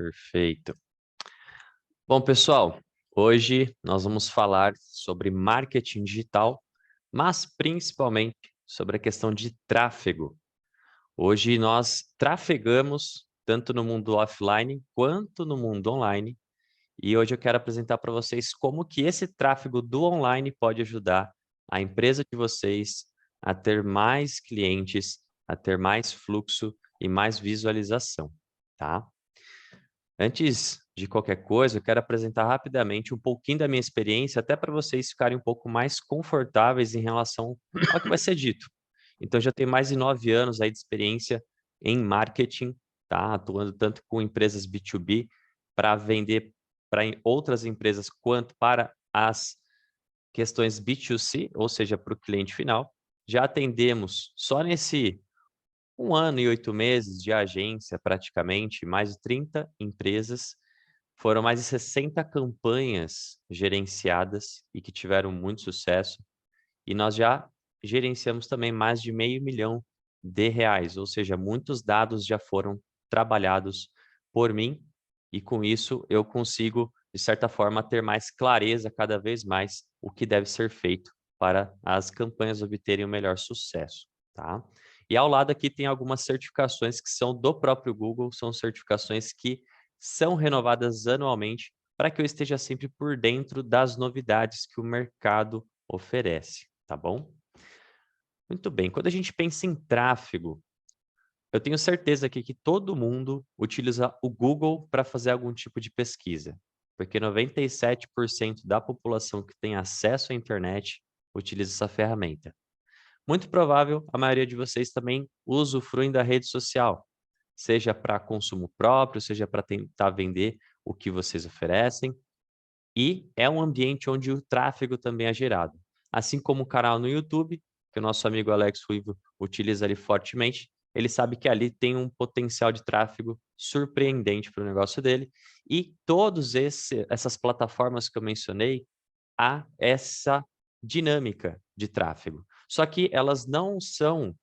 Perfeito. Bom, pessoal, hoje nós vamos falar sobre marketing digital, mas principalmente sobre a questão de tráfego. Hoje nós trafegamos tanto no mundo offline quanto no mundo online, e hoje eu quero apresentar para vocês como que esse tráfego do online pode ajudar a empresa de vocês a ter mais clientes, a ter mais fluxo e mais visualização, tá? Antes de qualquer coisa, eu quero apresentar rapidamente um pouquinho da minha experiência, até para vocês ficarem um pouco mais confortáveis em relação ao que vai ser dito. Então, eu já tenho mais de 9 anos aí de experiência em marketing, tá? Atuando tanto com empresas B2B para vender para outras empresas, quanto para as questões B2C, ou seja, para o cliente final. Já atendemos só nesse 1 ano e 8 meses de agência, praticamente, mais de 30 empresas. Foram mais de 60 campanhas gerenciadas e que tiveram muito sucesso. E nós já gerenciamos também mais de R$ 500 mil, ou seja, muitos dados já foram trabalhados por mim e com isso eu consigo, de certa forma, ter mais clareza cada vez mais o que deve ser feito para as campanhas obterem o melhor sucesso, tá? E ao lado aqui tem algumas certificações que são do próprio Google, são certificações que são renovadas anualmente para que eu esteja sempre por dentro das novidades que o mercado oferece, tá bom? Muito bem, quando a gente pensa em tráfego, eu tenho certeza aqui que todo mundo utiliza o Google para fazer algum tipo de pesquisa, porque 97% da população que tem acesso à internet utiliza essa ferramenta. Muito provável a maioria de vocês também usufruem da rede social, seja para consumo próprio, seja para tentar vender o que vocês oferecem, e é um ambiente onde o tráfego também é gerado. Assim como o canal no YouTube, que o nosso amigo Alex Ruivo utiliza ali fortemente, ele sabe que ali tem um potencial de tráfego surpreendente para o negócio dele, e todas essas plataformas que eu mencionei, há essa dinâmica de tráfego. Só que elas não são,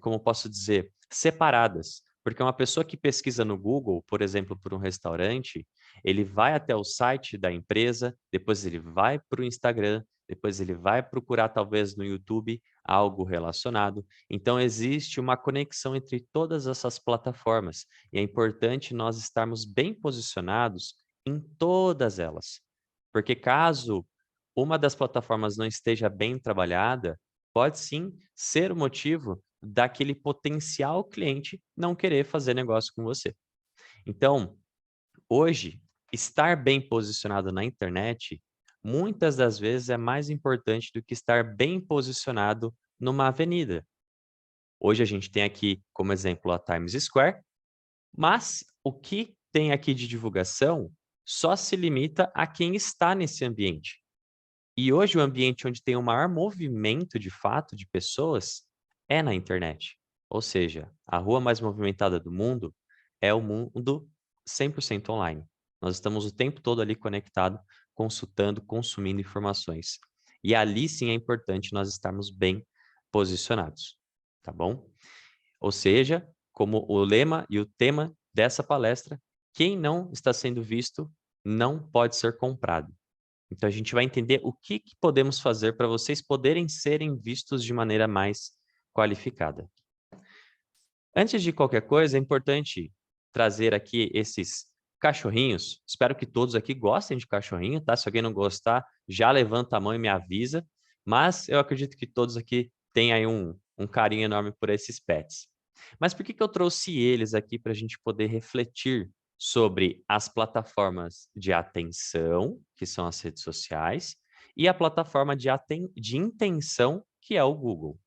como eu posso dizer, separadas. Porque uma pessoa que pesquisa no Google, por exemplo, por um restaurante, ele vai até o site da empresa, depois ele vai para o Instagram, depois ele vai procurar talvez no YouTube algo relacionado. Então existe uma conexão entre todas essas plataformas e é importante nós estarmos bem posicionados em todas elas. Porque caso uma das plataformas não esteja bem trabalhada, pode sim ser o motivo daquele potencial cliente não querer fazer negócio com você. Então, hoje, estar bem posicionado na internet, muitas das vezes é mais importante do que estar bem posicionado numa avenida. Hoje a gente tem aqui como exemplo a Times Square, mas o que tem aqui de divulgação só se limita a quem está nesse ambiente. E hoje o ambiente onde tem o maior movimento de fato de pessoas é na internet. Ou seja, a rua mais movimentada do mundo é o mundo 100% online. Nós estamos o tempo todo ali conectado, consultando, consumindo informações. E ali sim é importante nós estarmos bem posicionados, tá bom? Ou seja, como o lema e o tema dessa palestra, quem não está sendo visto não pode ser comprado. Então, a gente vai entender o que podemos fazer para vocês poderem serem vistos de maneira mais qualificada. Antes de qualquer coisa, é importante trazer aqui esses cachorrinhos. Espero que todos aqui gostem de cachorrinho, tá? Se alguém não gostar, já levanta a mão e me avisa. Mas eu acredito que todos aqui têm aí um carinho enorme por esses pets. Mas por que eu trouxe eles aqui para a gente poder refletir sobre as plataformas de atenção, que são as redes sociais, e a plataforma de intenção, que é o Google.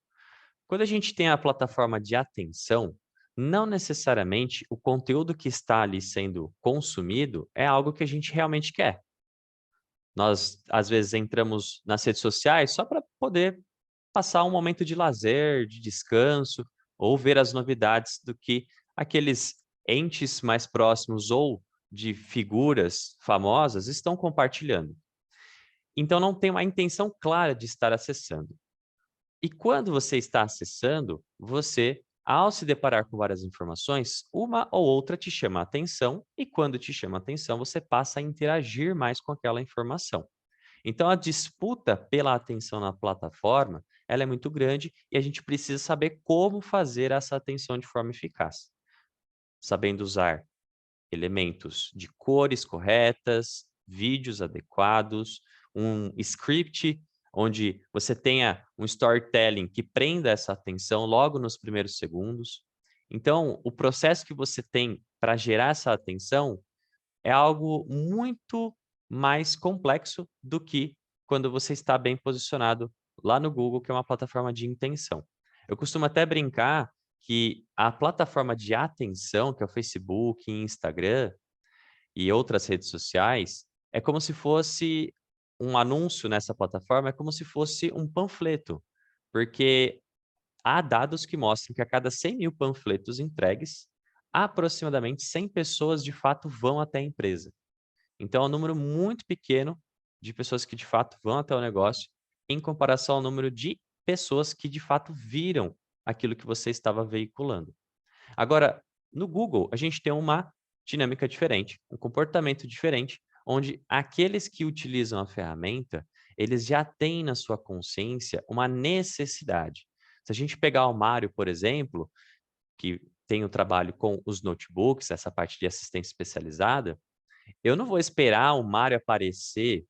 Quando a gente tem a plataforma de atenção, não necessariamente o conteúdo que está ali sendo consumido é algo que a gente realmente quer. Nós, às vezes, entramos nas redes sociais só para poder passar um momento de lazer, de descanso, ou ver as novidades do que aqueles entes mais próximos ou de figuras famosas estão compartilhando. Então, não tem uma intenção clara de estar acessando. E quando você está acessando, você Ao se deparar com várias informações, uma ou outra te chama a atenção, e quando te chama a atenção, você passa a interagir mais com aquela informação. Então, a disputa pela atenção na plataforma, ela é muito grande e a gente precisa saber como fazer essa atenção de forma eficaz. Sabendo usar elementos de cores corretas, vídeos adequados, um script onde você tenha um storytelling que prenda essa atenção logo nos primeiros segundos. Então, o processo que você tem para gerar essa atenção é algo muito mais complexo do que quando você está bem posicionado lá no Google, que é uma plataforma de intenção. Eu costumo até brincar que a plataforma de atenção, que é o Facebook, Instagram e outras redes sociais, é como se fosse um anúncio nessa plataforma, é como se fosse um panfleto, porque há dados que mostram que a cada 100.000 panfletos entregues, aproximadamente 100 pessoas de fato vão até a empresa. Então, é um número muito pequeno de pessoas que de fato vão até o negócio, em comparação ao número de pessoas que de fato viram aquilo que você estava veiculando. Agora, no Google, a gente tem uma dinâmica diferente, um comportamento diferente, onde aqueles que utilizam a ferramenta, eles já têm na sua consciência uma necessidade. Se a gente pegar o Mário, por exemplo, que tem o trabalho com os notebooks, essa parte de assistência especializada, eu não vou esperar o Mário aparecer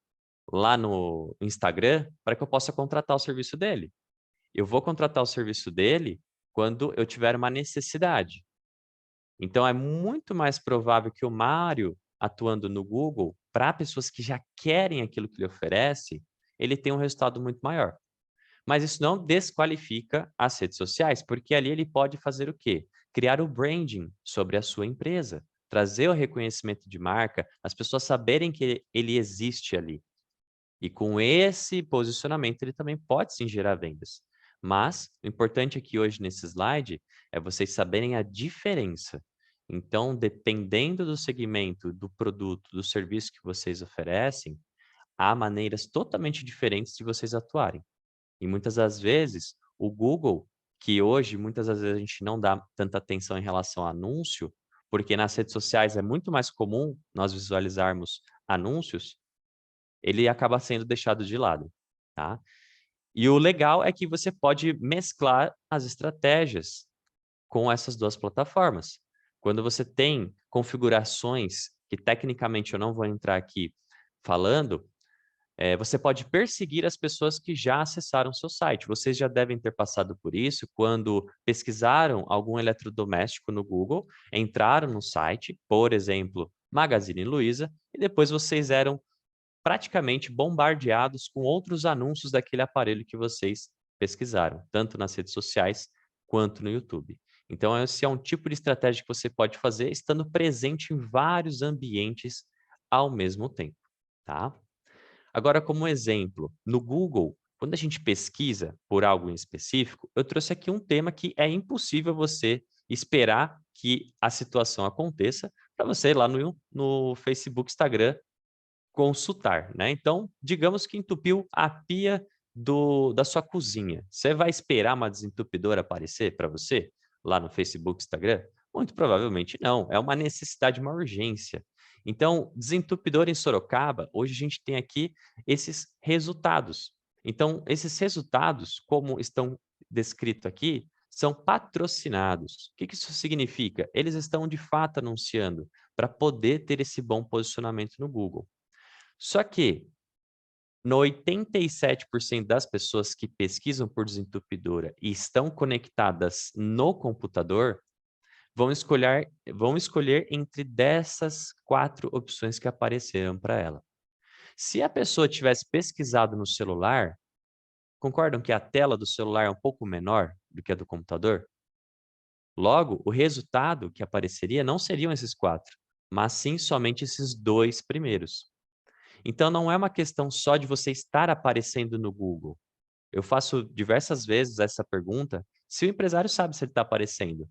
lá no Instagram para que eu possa contratar o serviço dele. Eu vou contratar o serviço dele quando eu tiver uma necessidade. Então é muito mais provável que o Mário, atuando no Google, para pessoas que já querem aquilo que ele oferece, ele tenha um resultado muito maior. Mas isso não desqualifica as redes sociais, porque ali ele pode fazer o quê? Criar o branding sobre a sua empresa, trazer o reconhecimento de marca, as pessoas saberem que ele existe ali. E com esse posicionamento ele também pode sim gerar vendas. Mas o importante aqui hoje nesse slide é vocês saberem a diferença. Então, dependendo do segmento, do produto, do serviço que vocês oferecem, há maneiras totalmente diferentes de vocês atuarem. E muitas das vezes, o Google, que hoje muitas das vezes a gente não dá tanta atenção em relação a anúncio, porque nas redes sociais é muito mais comum nós visualizarmos anúncios, ele acaba sendo deixado de lado, tá? E o legal é que você pode mesclar as estratégias com essas 2 plataformas. Quando você tem configurações que tecnicamente eu não vou entrar aqui falando, você pode perseguir as pessoas que já acessaram o seu site. Vocês já devem ter passado por isso quando pesquisaram algum eletrodoméstico no Google, entraram no site, por exemplo, Magazine Luiza, e depois vocês eram praticamente bombardeados com outros anúncios daquele aparelho que vocês pesquisaram, tanto nas redes sociais quanto no YouTube. Então, esse é um tipo de estratégia que você pode fazer estando presente em vários ambientes ao mesmo tempo, tá? Agora, como exemplo, no Google, quando a gente pesquisa por algo em específico, eu trouxe aqui um tema que é impossível você esperar que a situação aconteça para você ir lá no Facebook, Instagram, consultar, né. Então, digamos que entupiu a pia da sua cozinha. Você vai esperar uma desentupidora aparecer para você, lá no Facebook, Instagram? Muito provavelmente não, é uma necessidade, uma urgência. Então, desentupidor em Sorocaba, hoje a gente tem aqui esses resultados. Então, esses resultados, como estão descrito aqui, são patrocinados. O que isso significa? Eles estão de fato anunciando para poder ter esse bom posicionamento no Google. Só que no 87% das pessoas que pesquisam por desentupidora e estão conectadas no computador, vão escolher entre dessas 4 opções que apareceram para ela. Se a pessoa tivesse pesquisado no celular, concordam que a tela do celular é um pouco menor do que a do computador? Logo, o resultado que apareceria não seriam esses 4, mas sim somente esses 2 primeiros. Então não é uma questão só de você estar aparecendo no Google. Eu faço diversas vezes essa pergunta, se o empresário sabe se ele está aparecendo,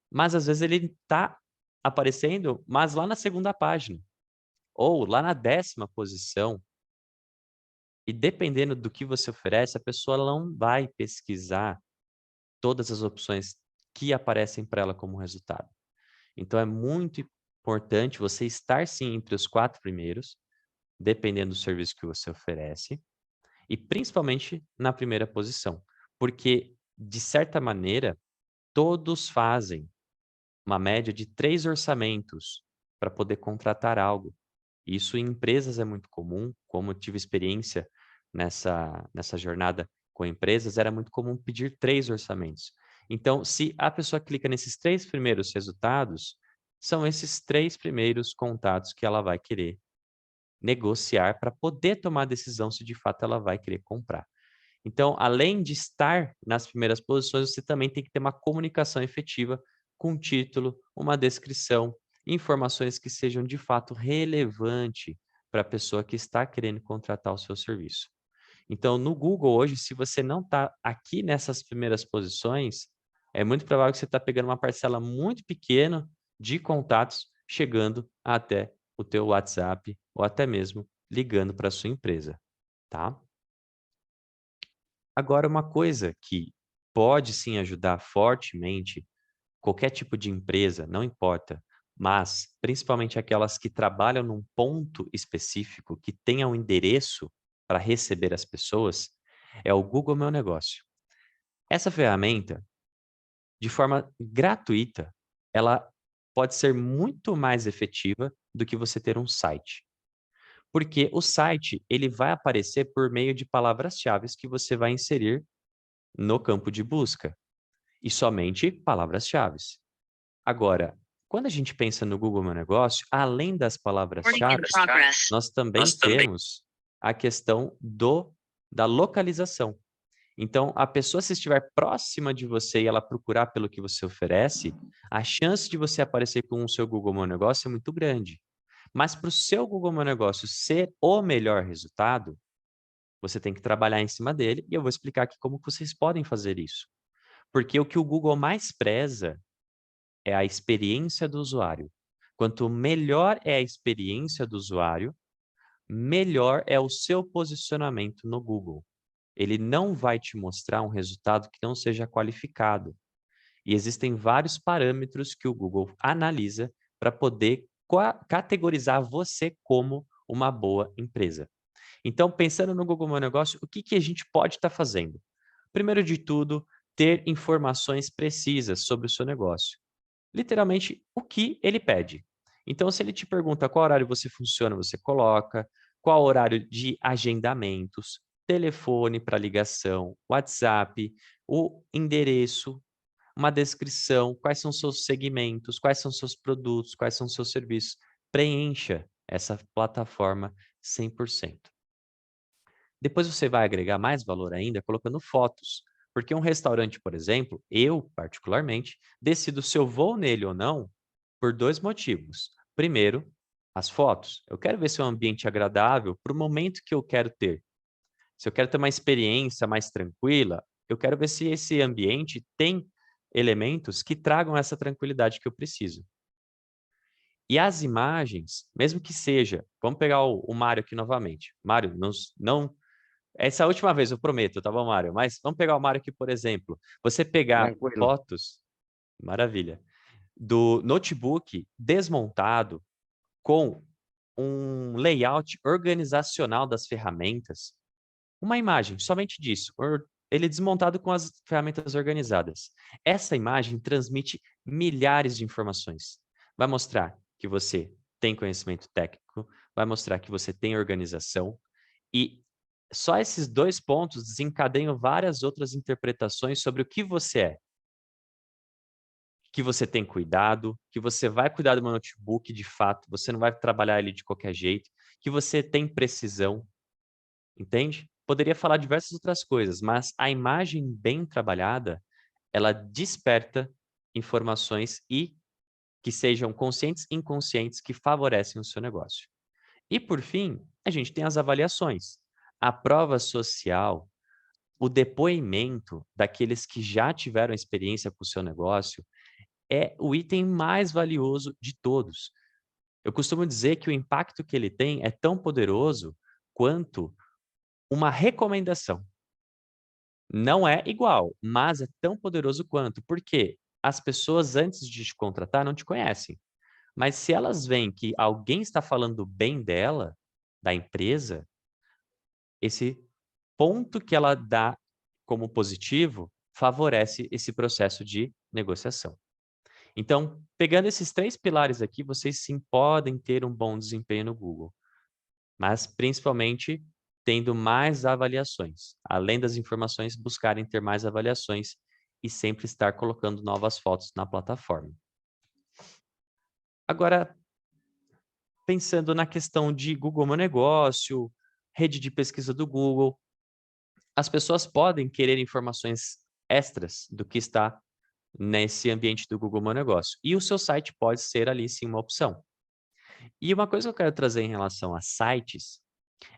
mas às vezes ele está aparecendo, mas lá na segunda página, ou lá na 10ª posição, e dependendo do que você oferece, a pessoa não vai pesquisar todas as opções que aparecem para ela como resultado. Então, é muito importante você estar sim entre os 4 primeiros, dependendo do serviço que você oferece, e principalmente na primeira posição, porque, de certa maneira, todos fazem uma média de 3 orçamentos para poder contratar algo. Isso em empresas é muito comum, como eu tive experiência nessa jornada com empresas, era muito comum pedir 3 orçamentos. Então, se a pessoa clica nesses 3 primeiros resultados, são esses 3 primeiros contatos que ela vai querer negociar para poder tomar a decisão se de fato ela vai querer comprar. Então, além de estar nas primeiras posições, você também tem que ter uma comunicação efetiva com título, uma descrição, informações que sejam de fato relevantes para a pessoa que está querendo contratar o seu serviço. Então, no Google hoje, se você não está aqui nessas primeiras posições, é muito provável que você está pegando uma parcela muito pequena de contatos chegando até o teu WhatsApp ou até mesmo ligando para a sua empresa, tá? Agora, uma coisa que pode sim ajudar fortemente qualquer tipo de empresa, não importa, mas principalmente aquelas que trabalham num ponto específico, que tenha um endereço para receber as pessoas, é o Google Meu Negócio. Essa ferramenta, de forma gratuita, ela pode ser muito mais efetiva do que você ter um site. Porque o site, ele vai aparecer por meio de palavras-chave que você vai inserir no campo de busca, e somente palavras-chave. Agora, quando a gente pensa no Google Meu Negócio, além das palavras-chave, nós também temos a questão da localização. Então, a pessoa, se estiver próxima de você e ela procurar pelo que você oferece, a chance de você aparecer com o seu Google Meu Negócio é muito grande. Mas para o seu Google Meu Negócio ser o melhor resultado, você tem que trabalhar em cima dele e eu vou explicar aqui como que vocês podem fazer isso. Porque o que o Google mais preza é a experiência do usuário. Quanto melhor é a experiência do usuário, melhor é o seu posicionamento no Google. Ele não vai te mostrar um resultado que não seja qualificado. E existem vários parâmetros que o Google analisa para poder categorizar você como uma boa empresa. Então, pensando no Google Meu Negócio, o que, que a gente pode estar fazendo? Primeiro de tudo, ter informações precisas sobre o seu negócio. Literalmente, o que ele pede. Então, se ele te pergunta qual horário você funciona, você coloca, qual horário de agendamentos, telefone para ligação, WhatsApp, o endereço, uma descrição, quais são seus segmentos, quais são seus produtos, quais são seus serviços. Preencha essa plataforma 100%. Depois você vai agregar mais valor ainda colocando fotos. Porque um restaurante, por exemplo, eu, particularmente, decido se eu vou nele ou não por 2 motivos. Primeiro, as fotos. Eu quero ver se é um ambiente agradável para o momento que eu quero ter. Se eu quero ter uma experiência mais tranquila, eu quero ver se esse ambiente tem elementos que tragam essa tranquilidade que eu preciso. E as imagens, mesmo que seja, vamos pegar o Mário aqui novamente. Mário, não essa é a última vez, eu prometo, tá bom, Mário? Mas vamos pegar o Mário aqui, por exemplo. Você pegar Tranquilo. fotos, maravilha, do notebook desmontado com um layout organizacional das ferramentas, uma imagem somente disso, ele desmontado com as ferramentas organizadas. Essa imagem transmite milhares de informações. Vai mostrar que você tem conhecimento técnico, vai mostrar que você tem organização, e só esses 2 pontos desencadeiam várias outras interpretações sobre o que você é. Que você tem cuidado, que você vai cuidar do meu notebook de fato, você não vai trabalhar ele de qualquer jeito, que você tem precisão, entende? Poderia falar diversas outras coisas, mas a imagem bem trabalhada, ela desperta informações e que sejam conscientes e inconscientes que favorecem o seu negócio. E por fim, a gente tem as avaliações. A prova social, o depoimento daqueles que já tiveram experiência com o seu negócio é o item mais valioso de todos. Eu costumo dizer que o impacto que ele tem é tão poderoso quanto uma recomendação. Não é igual, mas é tão poderoso quanto. Por quê? as pessoas antes de te contratar não te conhecem. Mas se elas veem que alguém está falando bem dela, da empresa, esse ponto que ela dá como positivo favorece esse processo de negociação. Então, pegando esses 3 pilares aqui, vocês sim podem ter um bom desempenho no Google, mas principalmente tendo mais avaliações. Além das informações, buscarem ter mais avaliações e sempre estar colocando novas fotos na plataforma. Agora, pensando na questão de Google Meu Negócio, rede de pesquisa do Google, as pessoas podem querer informações extras do que está nesse ambiente do Google Meu Negócio. E o seu site pode ser ali sim uma opção. E uma coisa que eu quero trazer em relação a sites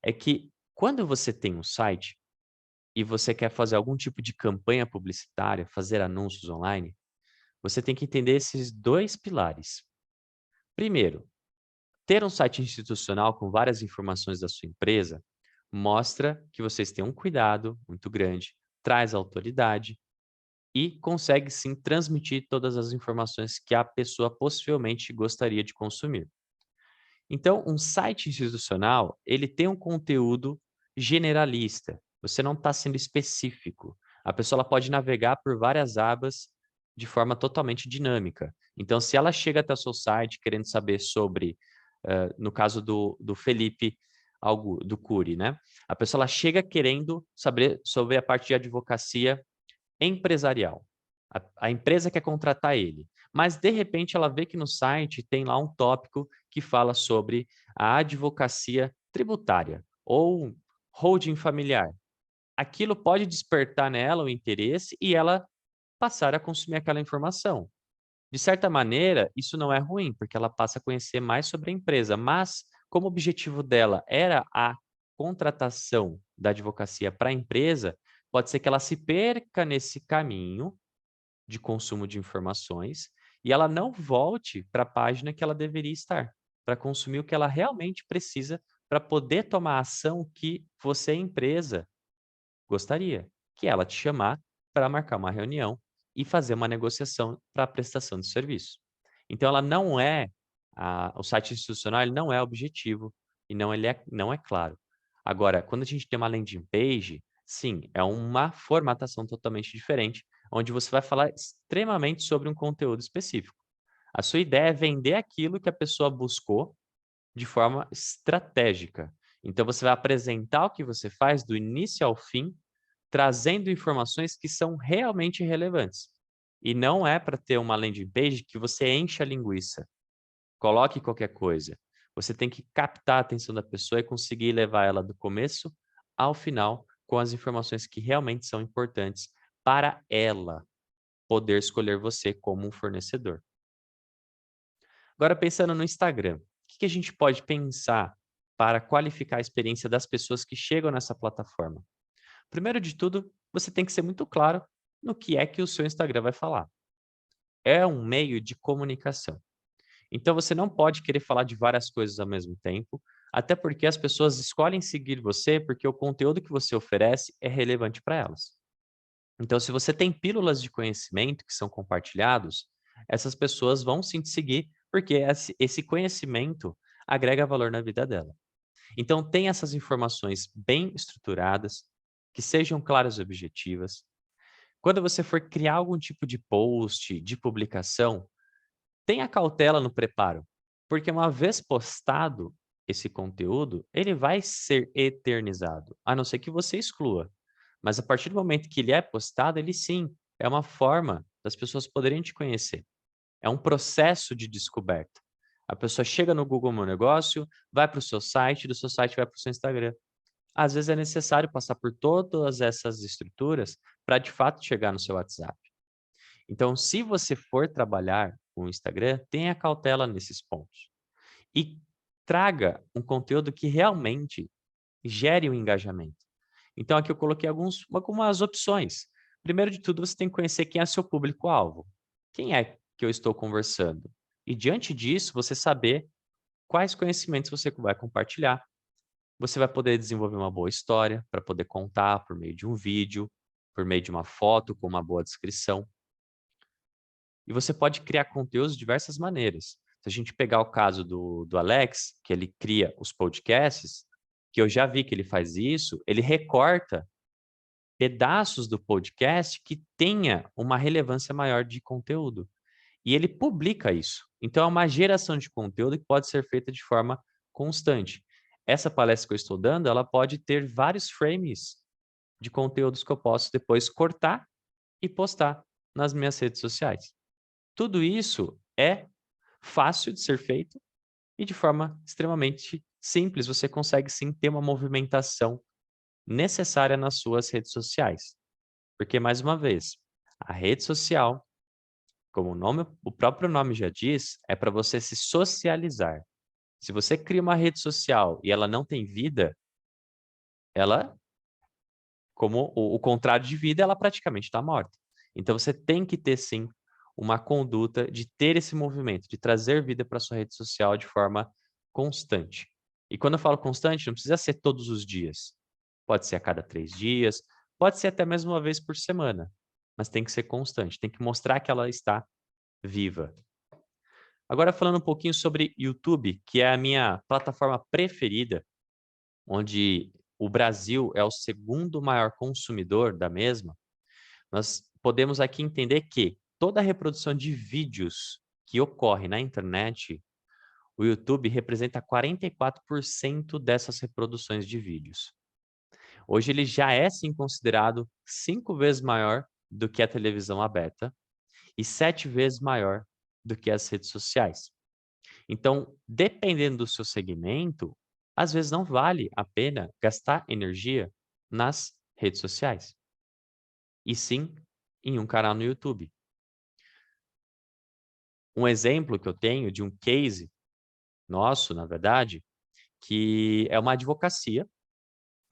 é que quando você tem um site e você quer fazer algum tipo de campanha publicitária, fazer anúncios online, você tem que entender esses 2 pilares. Primeiro, ter um site institucional com várias informações da sua empresa mostra que vocês têm um cuidado muito grande, traz autoridade e consegue sim transmitir todas as informações que a pessoa possivelmente gostaria de consumir. Então, um site institucional, ele tem um conteúdo generalista. Você não está sendo específico. A pessoa ela pode navegar por várias abas de forma totalmente dinâmica. Então, se ela chega até o seu site querendo saber sobre, no caso do Felipe do Cury, né? A pessoa ela chega querendo saber sobre a parte de advocacia empresarial. A empresa quer contratar ele, mas de repente ela vê que no site tem lá um tópico que fala sobre a advocacia tributária ou holding familiar. Aquilo pode despertar nela o interesse e ela passar a consumir aquela informação. De certa maneira, isso não é ruim, porque ela passa a conhecer mais sobre a empresa, mas como o objetivo dela era a contratação da advocacia para a empresa, pode ser que ela se perca nesse caminho de consumo de informações e ela não volte para a página que ela deveria estar, para consumir o que ela realmente precisa para poder tomar a ação que você, empresa, gostaria, que é ela te chamar para marcar uma reunião e fazer uma negociação para a prestação de serviço. Então ela não é o site institucional ele não é objetivo e não é claro. Agora, quando a gente tem uma landing page, sim, é uma formatação totalmente diferente, onde você vai falar extremamente sobre um conteúdo específico. A sua ideia é vender aquilo que a pessoa buscou de forma estratégica. Então você vai apresentar o que você faz do início ao fim, trazendo informações que são realmente relevantes. E não é para ter uma landing page que você enche a linguiça, coloque qualquer coisa. Você tem que captar a atenção da pessoa e conseguir levar ela do começo ao final com as informações que realmente são importantes para ela poder escolher você como um fornecedor. Agora, pensando no Instagram, o que a gente pode pensar para qualificar a experiência das pessoas que chegam nessa plataforma? Primeiro de tudo, você tem que ser muito claro no que é que o seu Instagram vai falar. É um meio de comunicação. Então você não pode querer falar de várias coisas ao mesmo tempo, até porque as pessoas escolhem seguir você porque o conteúdo que você oferece é relevante para elas. Então, se você tem pílulas de conhecimento que são compartilhados, essas pessoas vão sim te seguir porque esse conhecimento agrega valor na vida dela. Então, tem essas informações bem estruturadas, que sejam claras e objetivas. Quando você for criar algum tipo de post, de publicação, tenha cautela no preparo, porque uma vez postado esse conteúdo, ele vai ser eternizado, a não ser que você exclua. Mas a partir do momento que ele é postado, ele sim é uma forma das pessoas poderem te conhecer. É um processo de descoberta. A pessoa chega no Google Meu Negócio, vai para o seu site, do seu site vai para o seu Instagram. Às vezes é necessário passar por todas essas estruturas para de fato chegar no seu WhatsApp. Então, se você for trabalhar com o Instagram, tenha cautela nesses pontos. E traga um conteúdo que realmente gere o engajamento. Então, aqui eu coloquei algumas opções. Primeiro de tudo, você tem que conhecer quem é seu público-alvo. Quem é que eu estou conversando? E diante disso, você saber quais conhecimentos você vai compartilhar. Você vai poder desenvolver uma boa história para poder contar por meio de um vídeo, por meio de uma foto com uma boa descrição. E você pode criar conteúdos de diversas maneiras. Se a gente pegar o caso do Alex, que ele cria os podcasts, que eu já vi que ele faz isso, ele recorta pedaços do podcast que tenha uma relevância maior de conteúdo. E ele publica isso. Então, é uma geração de conteúdo que pode ser feita de forma constante. Essa palestra que eu estou dando, ela pode ter vários frames de conteúdos que eu posso depois cortar e postar nas minhas redes sociais. Tudo isso é fácil de ser feito e de forma extremamente simples. Você consegue sim ter uma movimentação necessária nas suas redes sociais. Porque, mais uma vez, a rede social, como o próprio nome já diz, é para você se socializar. Se você cria uma rede social e ela não tem vida, ela, como o contrário de vida, ela praticamente está morta. Então você tem que ter sim uma conduta de ter esse movimento, de trazer vida para sua rede social de forma constante. E quando eu falo constante, não precisa ser todos os dias. Pode ser a cada 3 dias, pode ser até mesmo uma vez por semana, mas tem que ser constante, tem que mostrar que ela está viva. Agora falando um pouquinho sobre YouTube, que é a minha plataforma preferida, onde o Brasil é o segundo maior consumidor da mesma, nós podemos aqui entender que toda a reprodução de vídeos que ocorre na internet, o YouTube representa 44% dessas reproduções de vídeos. Hoje ele já é sim considerado 5 vezes maior do que a televisão aberta e 7 vezes maior do que as redes sociais. Então, dependendo do seu segmento, às vezes não vale a pena gastar energia nas redes sociais, e sim em um canal no YouTube. Um exemplo que eu tenho de um case nosso, na verdade, que é uma advocacia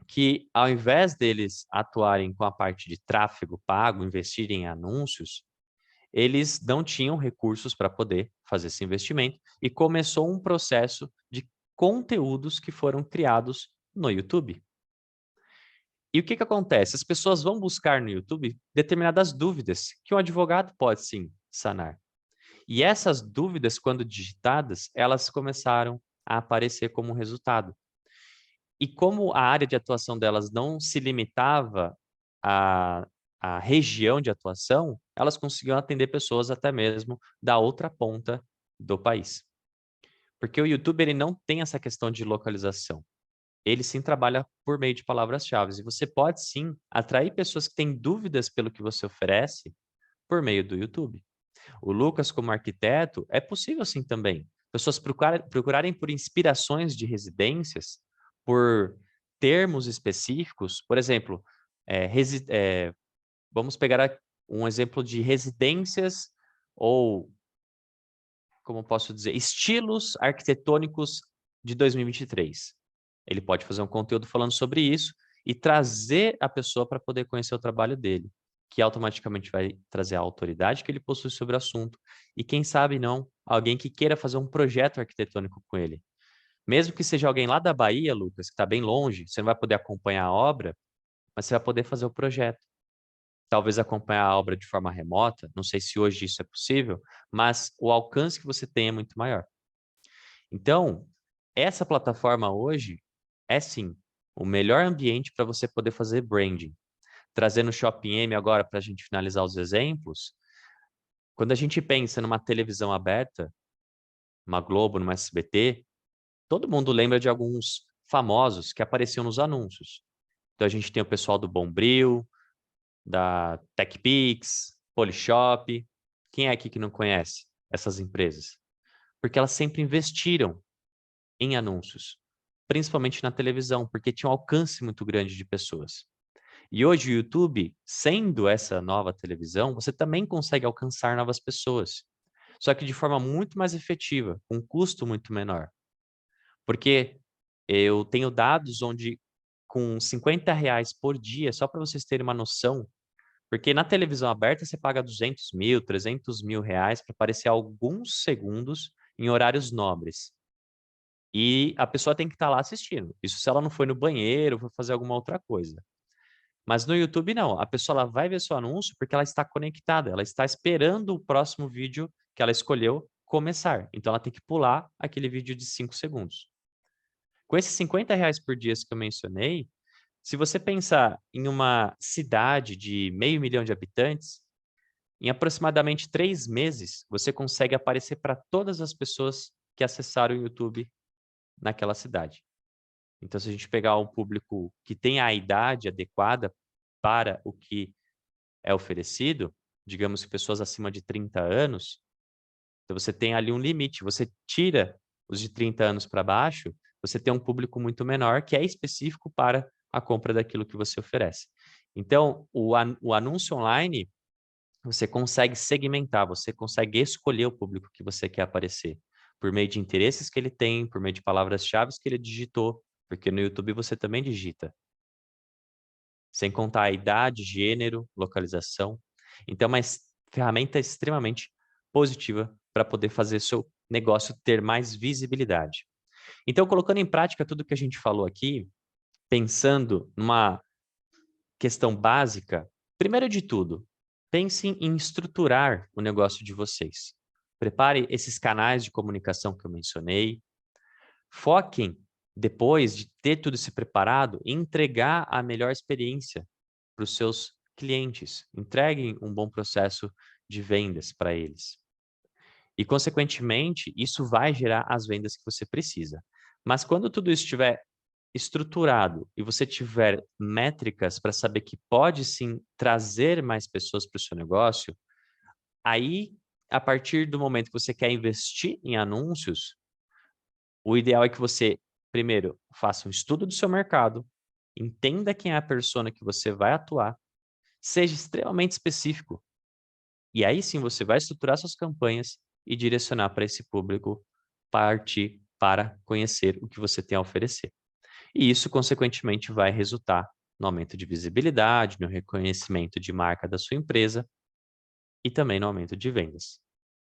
que, ao invés deles atuarem com a parte de tráfego pago, investirem em anúncios, eles não tinham recursos para poder fazer esse investimento e começou um processo de conteúdos que foram criados no YouTube. E o que acontece? As pessoas vão buscar no YouTube determinadas dúvidas que um advogado pode sim sanar. E essas dúvidas, quando digitadas, elas começaram a aparecer como resultado. E como a área de atuação delas não se limitava à, à região de atuação, elas conseguiam atender pessoas até mesmo da outra ponta do país. Porque o YouTube ele não tem essa questão de localização. Ele sim trabalha por meio de palavras-chave. E você pode sim atrair pessoas que têm dúvidas pelo que você oferece por meio do YouTube. O Lucas, como arquiteto, é possível sim também. Pessoas procurarem por inspirações de residências, por termos específicos. Por exemplo, vamos pegar um exemplo de residências ou, como posso dizer, estilos arquitetônicos de 2023. Ele pode fazer um conteúdo falando sobre isso e trazer a pessoa para poder conhecer o trabalho dele, que automaticamente vai trazer a autoridade que ele possui sobre o assunto e, quem sabe não, alguém que queira fazer um projeto arquitetônico com ele. Mesmo que seja alguém lá da Bahia, Lucas, que está bem longe, você não vai poder acompanhar a obra, mas você vai poder fazer o projeto. Talvez acompanhar a obra de forma remota, não sei se hoje isso é possível, mas o alcance que você tem é muito maior. Então, essa plataforma hoje é sim o melhor ambiente para você poder fazer branding. Trazendo o Shopping M agora para a gente finalizar os exemplos, quando a gente pensa numa televisão aberta, numa Globo, numa SBT, todo mundo lembra de alguns famosos que apareciam nos anúncios. Então a gente tem o pessoal do Bombril, da TechPix, Polishop. Quem é aqui que não conhece essas empresas? Porque elas sempre investiram em anúncios, principalmente na televisão, porque tinha um alcance muito grande de pessoas. E hoje o YouTube, sendo essa nova televisão, você também consegue alcançar novas pessoas, só que de forma muito mais efetiva, com um custo muito menor. Porque eu tenho dados onde com R$ 50 por dia, só para vocês terem uma noção, porque na televisão aberta você paga 200 mil, 300 mil reais para aparecer alguns segundos em horários nobres. E a pessoa tem que estar lá assistindo. Isso se ela não foi no banheiro, foi fazer alguma outra coisa. Mas no YouTube não, a pessoa ela vai ver seu anúncio porque ela está conectada, ela está esperando o próximo vídeo que ela escolheu começar. Então ela tem que pular aquele vídeo de 5 segundos. Com esses R$ 50 por dia que eu mencionei, se você pensar em uma cidade de 500 mil de habitantes, em aproximadamente 3 meses, você consegue aparecer para todas as pessoas que acessaram o YouTube naquela cidade. Então, se a gente pegar um público que tem a idade adequada para o que é oferecido, digamos que pessoas acima de 30 anos, então você tem ali um limite. Você tira os de 30 anos para baixo, você tem um público muito menor que é específico para a compra daquilo que você oferece. Então, o anúncio online, você consegue segmentar, você consegue escolher o público que você quer aparecer, por meio de interesses que ele tem, por meio de palavras-chave que ele digitou, porque no YouTube você também digita, sem contar a idade, gênero, localização. Então, é uma ferramenta extremamente positiva para poder fazer seu negócio ter mais visibilidade. Então, colocando em prática tudo que a gente falou aqui, pensando numa questão básica, primeiro de tudo, pensem em estruturar o negócio de vocês. Prepare esses canais de comunicação que eu mencionei. Foquem, depois de ter tudo isso preparado, em entregar a melhor experiência para os seus clientes. Entreguem um bom processo de vendas para eles. E, consequentemente, isso vai gerar as vendas que você precisa. Mas quando tudo isso estiver estruturado e você tiver métricas para saber que pode sim trazer mais pessoas para o seu negócio, aí, a partir do momento que você quer investir em anúncios, o ideal é que você, primeiro, faça um estudo do seu mercado, entenda quem é a persona que você vai atuar, seja extremamente específico. E aí sim você vai estruturar suas campanhas e direcionar para esse público partir para conhecer o que você tem a oferecer. E isso, consequentemente, vai resultar no aumento de visibilidade, no reconhecimento de marca da sua empresa e também no aumento de vendas,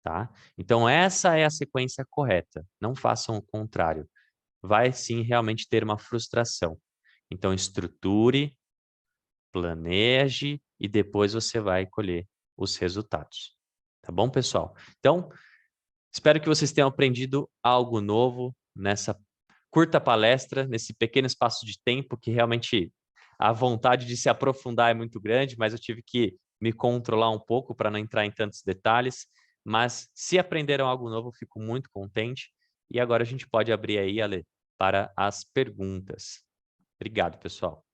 tá? Então, essa é a sequência correta. Não façam o contrário. Vai sim realmente ter uma frustração. Então, estruture, planeje e depois você vai colher os resultados. Tá bom, pessoal? Então, espero que vocês tenham aprendido algo novo nessa curta palestra, nesse pequeno espaço de tempo que realmente a vontade de se aprofundar é muito grande, mas eu tive que me controlar um pouco para não entrar em tantos detalhes. Mas se aprenderam algo novo, eu fico muito contente. E agora a gente pode abrir aí, Ale, para as perguntas. Obrigado, pessoal.